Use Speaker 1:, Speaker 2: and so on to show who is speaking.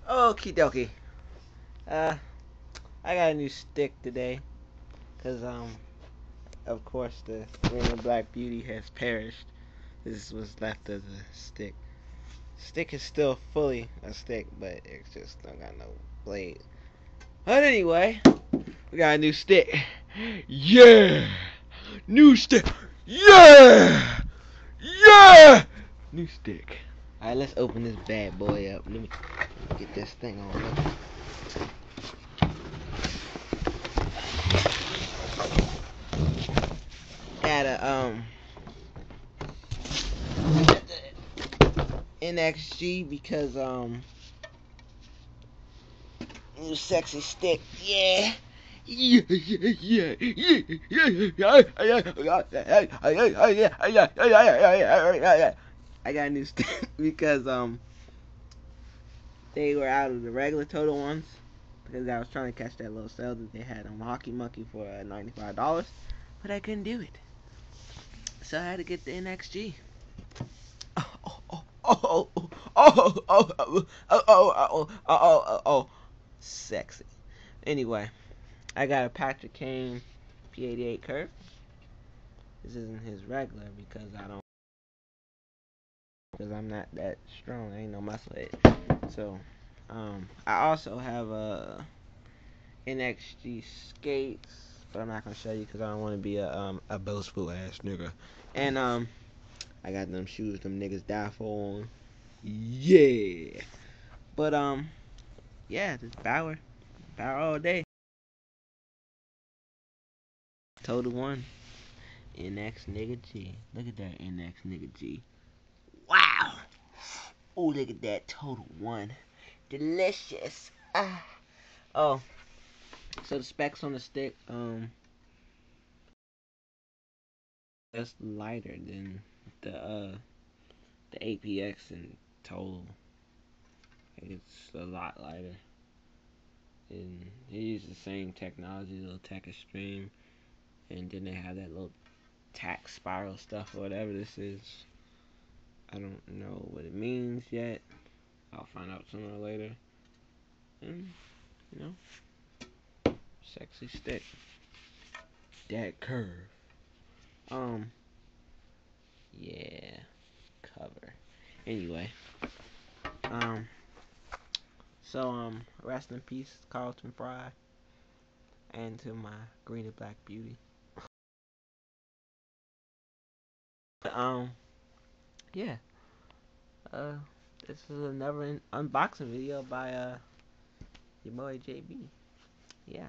Speaker 1: Okie dokie. Uh, I got a new stick today, cause of course the Green and Black Beauty has perished. This was left of the stick. Stick is still fully a stick, but it's just don't got no blade. But anyway, we got a new stick. Yeah, new stick. Yeah, yeah, new stick. All right, let's open this bad boy up. Let me get this thing on. Got a NXG because new sexy stick. Yeah. Yeah, yeah, yeah, yeah, yeah. I got a new stick because they were out of the regular Total ones because I was trying to catch that little sale that they had on Hockey Monkey for $95, but I couldn't do it, so I had to get the NXG. Oh, sexy. Anyway, I got a Patrick Kane P88 curve. This isn't his regular because I'm not that strong. I ain't no muscle head. So, I also have a NXG skates, but I'm not gonna show you because I don't want to be a boastful ass nigga. And I got them shoes them niggas die for on. Yeah. But yeah, this Bauer all day. Total one. NX nigga G. Look at that NX nigga G. Wow. Oh, look at that Total one. Delicious. Ah. Oh. So the specs on the stick, that's lighter than the APX and Total. It's a lot lighter. And they use the same technology, little Tech Extreme, and then they have that little tack spiral stuff or whatever this is. I don't know what it means yet. I'll find out sooner or later. And you know, sexy stick. That curve. Yeah, cover. Anyway, so rest in peace, Carlton Fry, and to my Green and Black Beauty. Um, yeah. Uh, this is another unboxing video by your boy JB. Yeah.